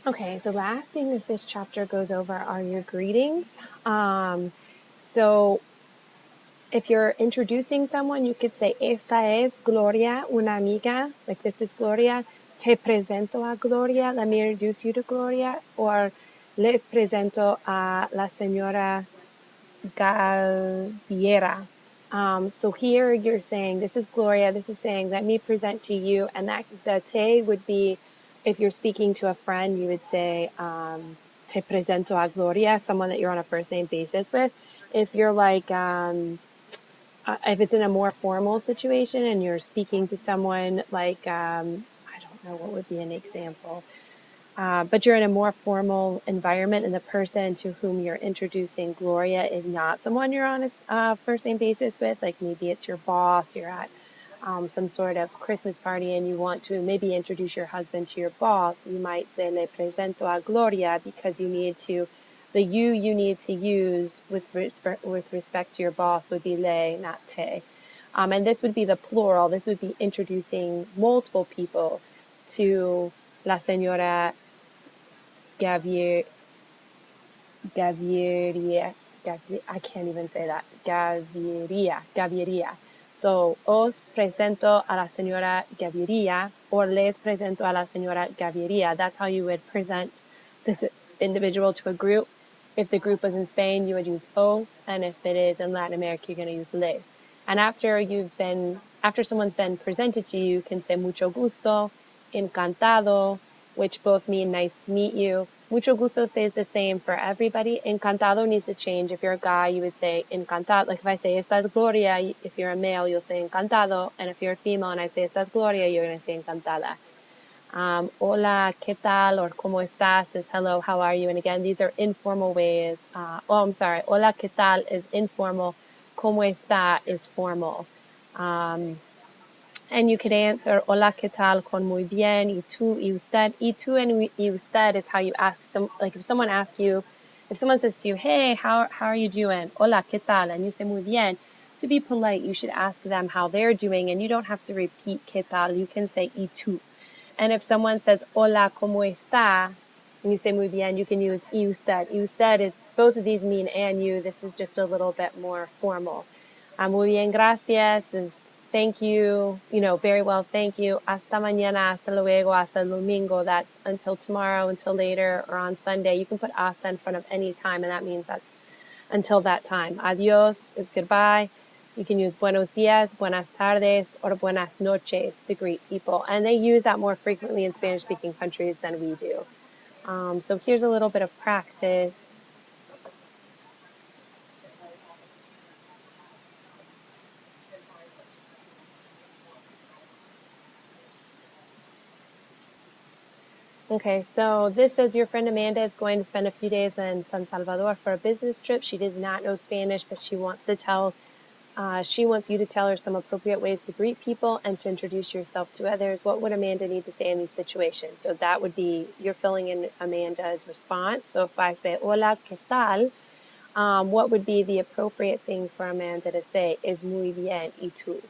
Okay, the last thing that this chapter goes over are your greetings. So if you're introducing someone, you could say, Esta es Gloria, una amiga, like this is Gloria. Te presento a Gloria, let me introduce you to Gloria. Or les presento a la señora Gaviera. So here you're saying, this is Gloria, this is saying, let me present to you. And that the te would be, if you're speaking to a friend, you would say, te presento a Gloria, someone that you're on a first name basis with. If you're like, if it's in a more formal situation and you're speaking to someone like, I don't know what would be an example, but you're in a more formal environment and the person to whom you're introducing Gloria is not someone you're on a first name basis with, like maybe it's your boss, you're at some sort of Christmas party and you want to maybe introduce your husband to your boss, you might say, le presento a Gloria, because you need to, the you need to use with respect to your boss would be le, not te. And this would be the plural. This would be introducing multiple people to la señora Gavier, Gavieria, I can't even say that. Gavieria. So, os presento a la señora Gavieria, or les presento a la señora Gavieria. That's how you would present this individual to a group. If the group was in Spain, you would use os, and if it is in Latin America, you're going to use les. And after someone's been presented to you, you can say mucho gusto, encantado, which both mean nice to meet you. Mucho gusto stays the same for everybody. Encantado needs to change. If you're a guy, you would say encantado. Like if I say Esta es Gloria, if you're a male, you'll say encantado. And if you're a female and I say Esta es Gloria, you're going to say encantada. Hola, ¿qué tal? Or ¿cómo estás? Is hello, how are you? And again, these are informal ways. I'm sorry. Hola, ¿qué tal? Is informal. ¿Cómo está? Is formal. And you could answer hola, ¿qué tal? Con muy bien, y tú, y usted. Y tú and y usted is how you ask some, like if someone asks you, if someone says to you, hey, how are you doing? Hola, ¿qué tal? And you say muy bien. To be polite, you should ask them how they're doing, and you don't have to repeat ¿qué tal? You can say y tú. And if someone says hola, ¿cómo está? And you say muy bien, you can use y usted. Y usted is, both of these mean and you. This is just a little bit more formal. Muy bien, gracias is thank you, very well, thank you. Hasta mañana, hasta luego, hasta el domingo. That's until tomorrow, until later, or on Sunday. You can put hasta in front of any time, and that means that's until that time. Adios is goodbye. You can use buenos días, buenas tardes, or buenas noches to greet people. And they use that more frequently in Spanish-speaking countries than we do. So here's a little bit of practice. Okay, so this says your friend Amanda is going to spend a few days in San Salvador for a business trip. She does not know Spanish, but she wants you to tell her some appropriate ways to greet people and to introduce yourself to others. What would Amanda need to say in these situations? So that would be, you're filling in Amanda's response. So if I say, hola, ¿qué tal? What would be the appropriate thing for Amanda to say is muy bien, y tú?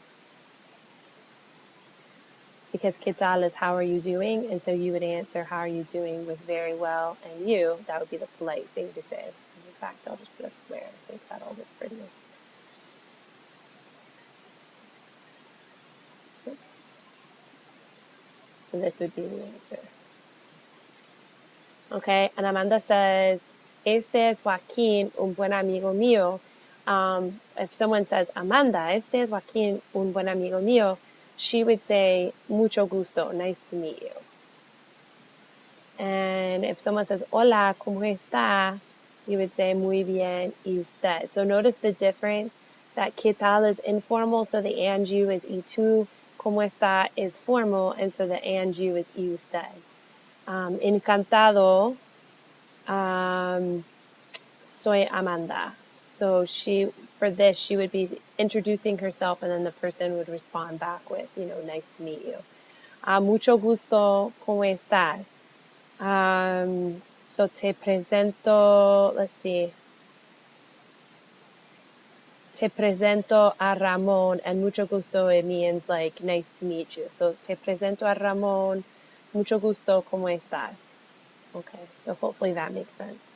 Because ¿qué tal is how are you doing? And so you would answer how are you doing with very well, and you, that would be the polite thing to say. In fact, I'll just put a square. I think that'll look prettier. Oops. So this would be the answer. Okay, and Amanda says, este es Joaquín, un buen amigo mío. If someone says, Amanda, este es Joaquín, un buen amigo mío, she would say, mucho gusto, nice to meet you. And if someone says, hola, ¿cómo está? You would say, muy bien, y usted. So notice the difference, that ¿qué tal is informal, so the and you is y tú, ¿cómo está is formal, and so the and you is y usted. Encantado, soy Amanda. So for this, she would be introducing herself, and then the person would respond back with, nice to meet you. Mucho gusto, ¿cómo estás? So te presento, let's see. Te presento a Ramón, and mucho gusto, it means like nice to meet you. So te presento a Ramón, mucho gusto, ¿cómo estás? Okay, so hopefully that makes sense.